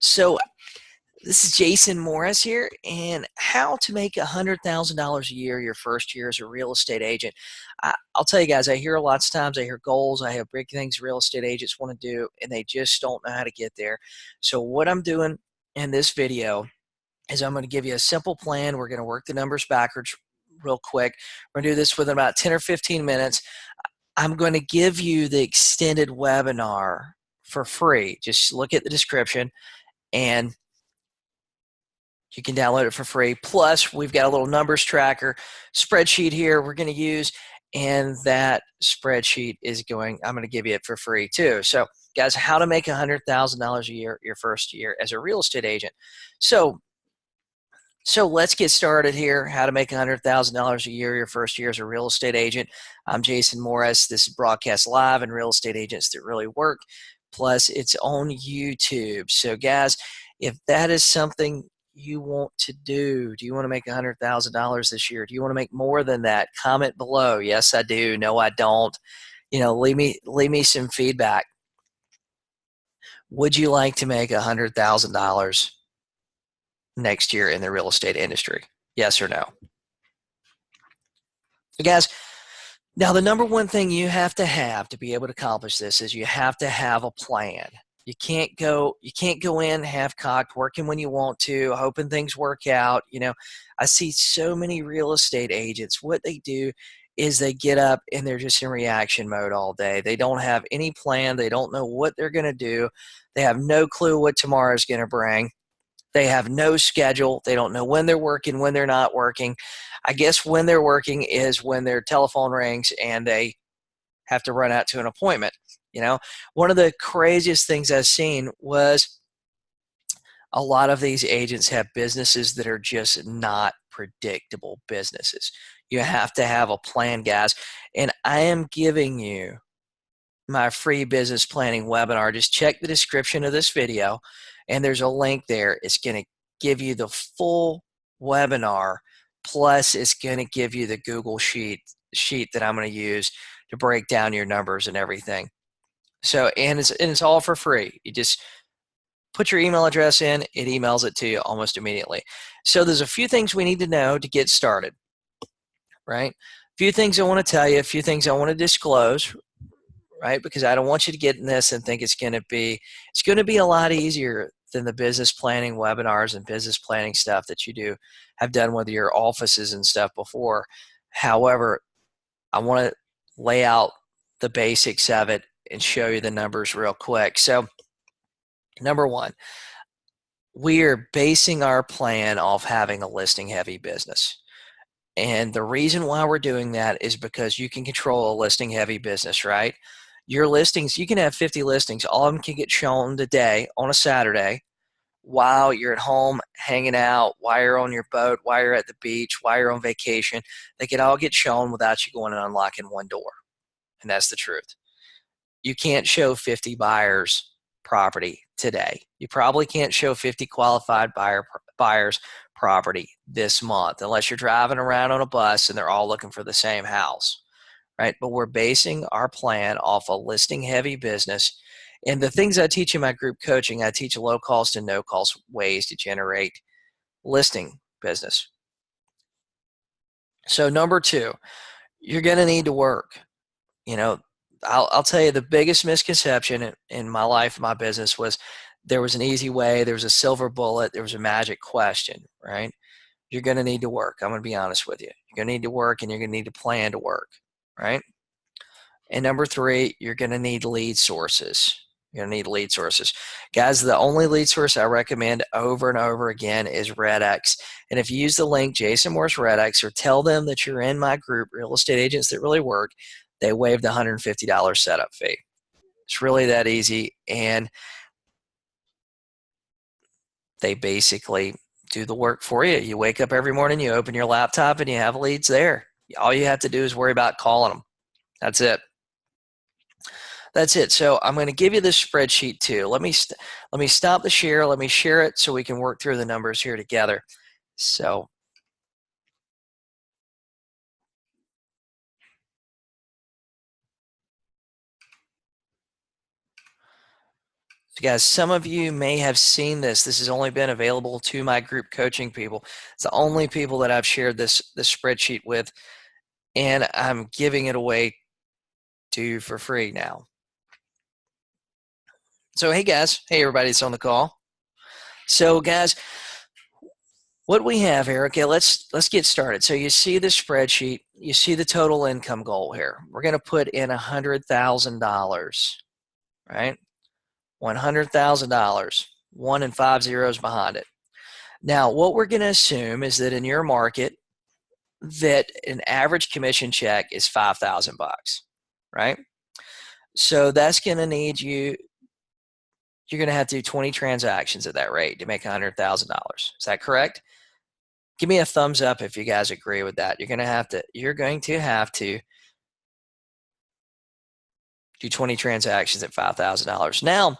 So this is Jason Morris here, and how to make $100,000 a year your first year as a real estate agent. I'll tell you guys, I hear lots of times, I hear goals, I have big things real estate agents want to do, and they just don't know how to get there. So what I'm doing in this video is I'm going to give you a simple plan. We're going to work the numbers backwards real quick. We're going to do this within about 10 or 15 minutes. I'm going to give you the extended webinar for free. Just look at the description and you can download it for free. Plus, we've got a little numbers tracker spreadsheet here we're going to use, and that spreadsheet I'm going to give you it for free too. So, guys, how to make $100,000 a year your first year as a real estate agent. So let's get started here. How to make $100,000 a year your first year as a real estate agent. I'm Jason Morris. This is broadcast live and Real Estate Agents That Really Work. Plus, it's on YouTube. So, guys, if that is something you want to do you want to make $100,000 this year? Do you want to make more than that? Comment below. Yes, I do. No, I don't. Leave me some feedback. Would you like to make $100,000 next year in the real estate industry? Yes or no? So, guys, now the number one thing you have to be able to accomplish this is you have to have a plan. You can't go in half-cocked, working when you want to, hoping things work out. I see so many real estate agents, what they do is they get up and they're just in reaction mode all day. They don't have any plan. They don't know what they're going to do. They have no clue what tomorrow is going to bring. They have no schedule. They don't know when they're working, when they're not working. I guess when they're working is when their telephone rings and they have to run out to an appointment. One of the craziest things I've seen was a lot of these agents have businesses that are just not predictable businesses. You have to have a plan, guys. And I am giving you my free business planning webinar. Just check the description of this video, and there's a link there. It's going to give you the full webinar, plus it's going to give you the Google sheet that I'm going to use to break down your numbers and everything. So, and it's all for free. You just put your email address in, it emails it to you almost immediately. So there's a few things we need to know to get started, right? A few things I want to tell you, a few things I want to disclose, right? Because I don't want you to get in this and think it's going to be a lot easier than the business planning webinars and business planning stuff that you have done with your offices and stuff before. However, I want to lay out the basics of it and show you the numbers real quick. So, number one, we are basing our plan off having a listing heavy business. And the reason why we're doing that is because you can control a listing heavy business, right? Your listings, you can have 50 listings. All of them can get shown today on a Saturday while you're at home hanging out, while you're on your boat, while you're at the beach, while you're on vacation. They could all get shown without you going and unlocking one door. And that's the truth. You can't show 50 buyers property today. You probably can't show 50 qualified buyers property this month unless you're driving around on a bus and they're all looking for the same house, right? But we're basing our plan off a listing heavy business. And the things I teach in my group coaching, I teach low cost and no cost ways to generate listing business. So number two, you're going to need to work. I'll tell you the biggest misconception in my life, my business, was there was an easy way, there was a silver bullet, there was a magic question, right? You're going to need to work. I'm going to be honest with you. You're going to need to work, and you're going to need to plan to work, right? And number three, you're going to need lead sources. You're going to need lead sources. Guys, the only lead source I recommend over and over again is RedX. And if you use the link, Jason Morris RedX, or tell them that you're in my group, Real Estate Agents That Really Work, they waive the $150 setup fee. It's really that easy. And they basically do the work for you. You wake up every morning, you open your laptop, and you have leads there. All you have to do is worry about calling them. That's it. That's it. So I'm going to give you this spreadsheet too. Let me stop the share. Let me share it so we can work through the numbers here together. So So guys, some of you may have seen this. This has only been available to my group coaching people. It's the only people that I've shared this spreadsheet with, and I'm giving it away to you for free now. So hey guys, hey everybody that's on the call. So guys, what we have here, okay, let's get started. So you see the spreadsheet, you see the total income goal here. We're going to put in $100,000, right? $100,000, 1 and 5 zeros behind it. Now, what we're going to assume is that in your market, that an average commission check is $5,000, right? So that's going to need you're going to have to do 20 transactions at that rate to make $100,000. Is that correct? Give me a thumbs up if you guys agree with that. You're going to have to do 20 transactions at $5,000. Now,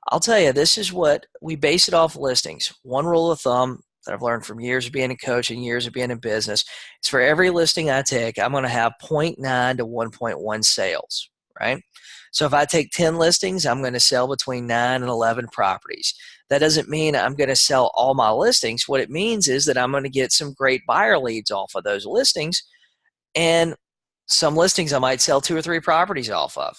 I'll tell you, this is what we base it off listings. One rule of thumb that I've learned from years of being in coaching, years of being in business, is for every listing I take, I'm going to have 0.9 to 1.1 sales, right? So if I take 10 listings, I'm going to sell between 9 and 11 properties. That doesn't mean I'm going to sell all my listings. What it means is that I'm going to get some great buyer leads off of those listings, and some listings I might sell 2 or 3 properties off of.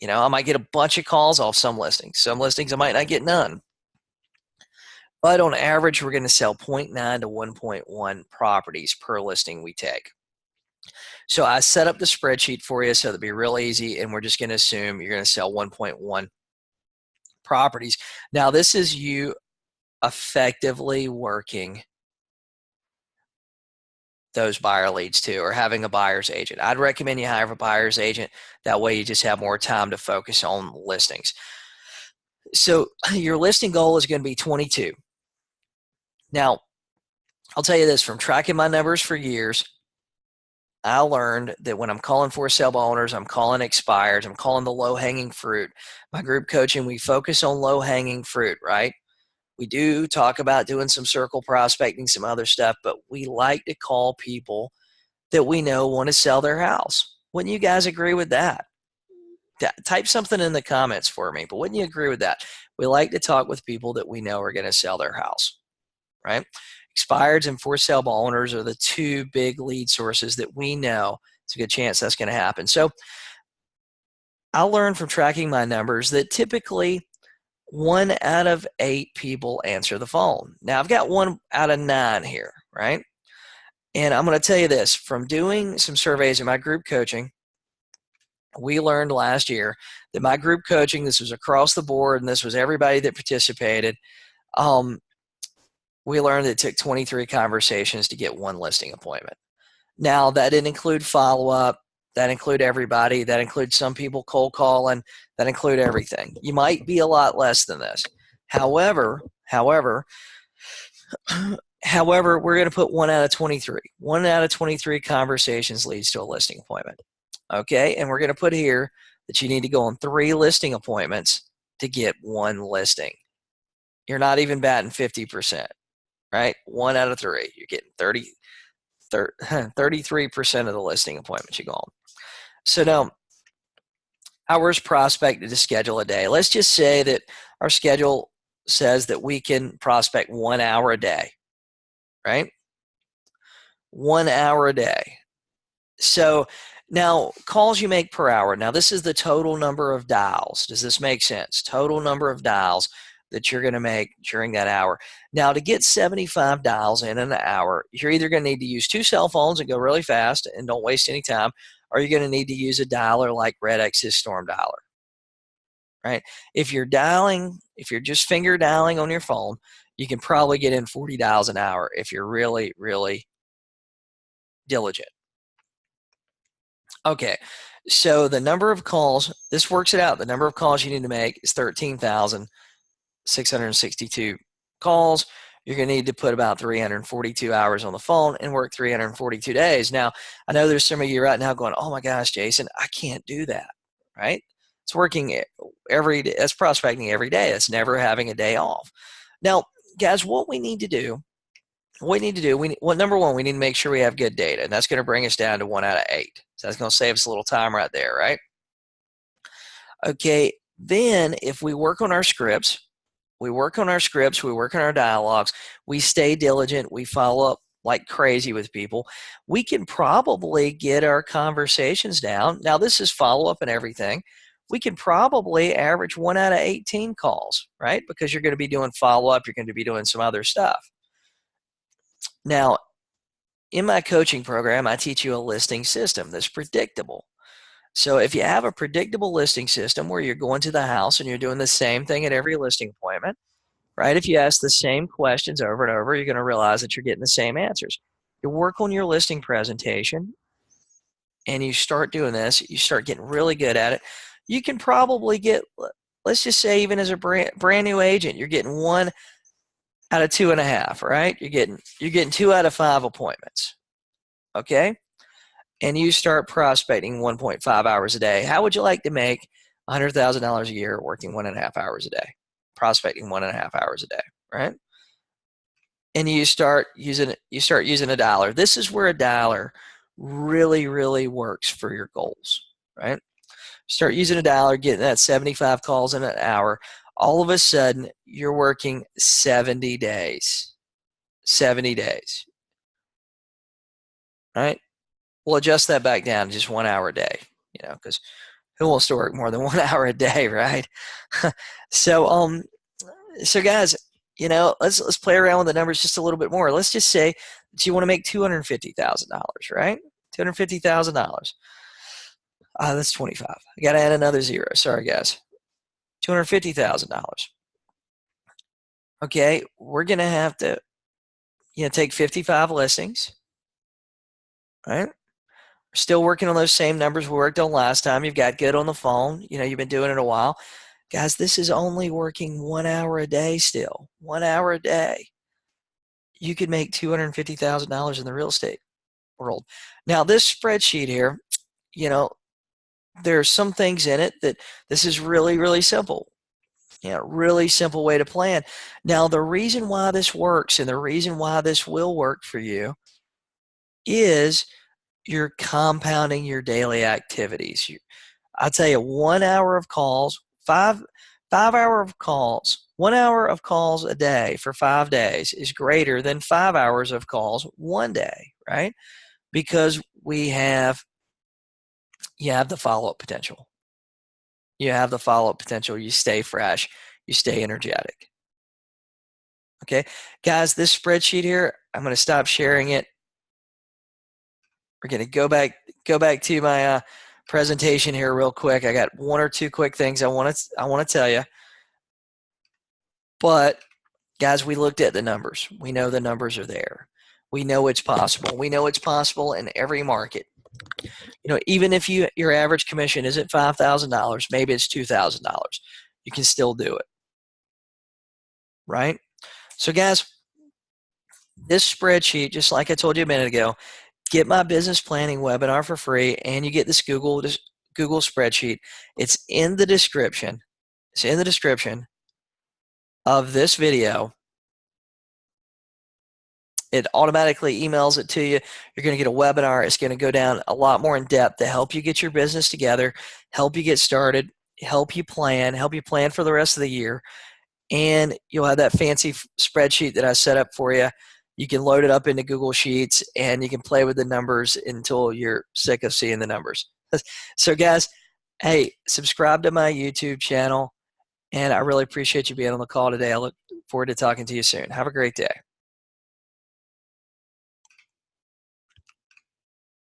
You know, I might get a bunch of calls off some listings. Some listings I might not get none. But on average, we're going to sell 0.9 to 1.1 properties per listing we take. So I set up the spreadsheet for you so it'll be real easy, and we're just going to assume you're going to sell 1.1 properties. Now, this is you effectively working those buyer leads too, or having a buyer's agent. I'd recommend you hire a buyer's agent. That way you just have more time to focus on listings. So your listing goal is going to be 22. Now, I'll tell you this, from tracking my numbers for years, I learned that when I'm calling for sale by owners, I'm calling expires, I'm calling the low-hanging fruit. My group coaching, we focus on low-hanging fruit, right? We do talk about doing some circle prospecting, some other stuff, but we like to call people that we know want to sell their house. Wouldn't you guys agree with that? Type something in the comments for me, but wouldn't you agree with that? We like to talk with people that we know are going to sell their house, right? Expireds and for sale by owners are the 2 big lead sources that we know it's a good chance that's going to happen. So I learned from tracking my numbers that typically 1 out of 8 people answer the phone. Now I've got 1 out of 9 here, right? And I'm going to tell you this, from doing some surveys in my group coaching, we learned last year that my group coaching, this was across the board, and this was everybody that participated, we learned it took 23 conversations to get 1 listing appointment. Now, that didn't include follow-up. That include everybody. That includes some people cold calling. That include everything. You might be a lot less than this. However, we're going to put 1 out of 23. 1 out of 23 conversations leads to a listing appointment. Okay, and we're going to put here that you need to go on 3 listing appointments to get 1 listing. You're not even batting 50%, right? 1 out of 3. You're getting 33% of the listing appointments you go on. So now, hours prospected to schedule a day. Let's just say that our schedule says that we can prospect 1 hour a day, right? 1 hour a day. So now, calls you make per hour. Now, this is the total number of dials. Does this make sense? Total number of dials that you're going to make during that hour. Now, to get 75 dials in an hour, you're either going to need to use 2 cell phones and go really fast and don't waste any time, or you're going to need to use a dialer like RedX's Storm Dialer, right? If you're just finger dialing on your phone, you can probably get in 40 dials an hour if you're really, really diligent. Okay, so the number of calls, this works it out. The number of calls you need to make is 13,662 calls. You're going to need to put about 342 hours on the phone and work 342 days. Now, I know there's some of you right now going, oh my gosh, Jason, I can't do that, right? It's working every day. That's prospecting every day. That's never having a day off. Now, guys, what we need to do, number one, we need to make sure we have good data, and that's going to bring us down to 1 out of 8. So that's going to save us a little time right there, right? Okay, Then if we work on our scripts, we work on our dialogues, we stay diligent, we follow up like crazy with people, we can probably get our conversations down. Now, this is follow up and everything. We can probably average 1 out of 18 calls, right? Because you're going to be doing follow up, you're going to be doing some other stuff. Now, in my coaching program, I teach you a listing system that's predictable. So if you have a predictable listing system where you're going to the house and you're doing the same thing at every listing appointment, right? If you ask the same questions over and over, you're going to realize that you're getting the same answers. You work on your listing presentation and you start doing this, you start getting really good at it. You can probably get, let's just say, even as a brand new agent, you're getting 1 out of 2.5, right? You're getting 2 out of 5 appointments, okay? And you start prospecting 1.5 hours a day. How would you like to make $100,000 a year working 1.5 hours a day, prospecting 1.5 hours a day, right? And you start using a dialer. This is where a dialer really, really works for your goals, right? Start using a dialer, getting that 75 calls in an hour. All of a sudden, you're working 70 days. 70 days, right? We'll adjust that back down to just 1 hour a day, because who wants to work more than 1 hour a day, right? So guys, let's play around with the numbers just a little bit more. Let's just say that you want to make $250,000, right? $250,000. That's 25. I got to add another zero. Sorry, guys. $250,000. Okay, we're going to have to, take 55 listings, right? We're still working on those same numbers we worked on last time. You've got good on the phone. You've been doing it a while. Guys, this is only working 1 hour a day still. 1 hour a day. You could make $250,000 in the real estate world. Now, this spreadsheet here, there's some things in it that this is really, really simple. Really simple way to plan. Now, the reason why this works and the reason why this will work for you is you're compounding your daily activities. I'll tell you, 1 hour of calls, 5 hour of calls, 1 hour of calls a day for 5 days is greater than 5 hours of calls one day, right? Because you have the follow-up potential. You have the follow-up potential. You stay fresh. You stay energetic. Okay, guys, this spreadsheet here, I'm going to stop sharing it. We're going to go back to my presentation here real quick. I got 1 or 2 quick things I want to tell you. But guys, we looked at the numbers. We know the numbers are there. We know it's possible. We know it's possible in every market. Even if your average commission isn't $5,000, maybe it's $2,000. You can still do it, right? So guys, this spreadsheet, just like I told you a minute ago, get my business planning webinar for free, and you get this Google spreadsheet. It's in the description. It's in the description of this video. It automatically emails it to you. You're going to get a webinar. It's going to go down a lot more in depth to help you get your business together, help you get started, help you plan for the rest of the year. And you'll have that fancy spreadsheet that I set up for you. You can load it up into Google Sheets, and you can play with the numbers until you're sick of seeing the numbers. So guys, hey, subscribe to my YouTube channel, and I really appreciate you being on the call today. I look forward to talking to you soon. Have a great day.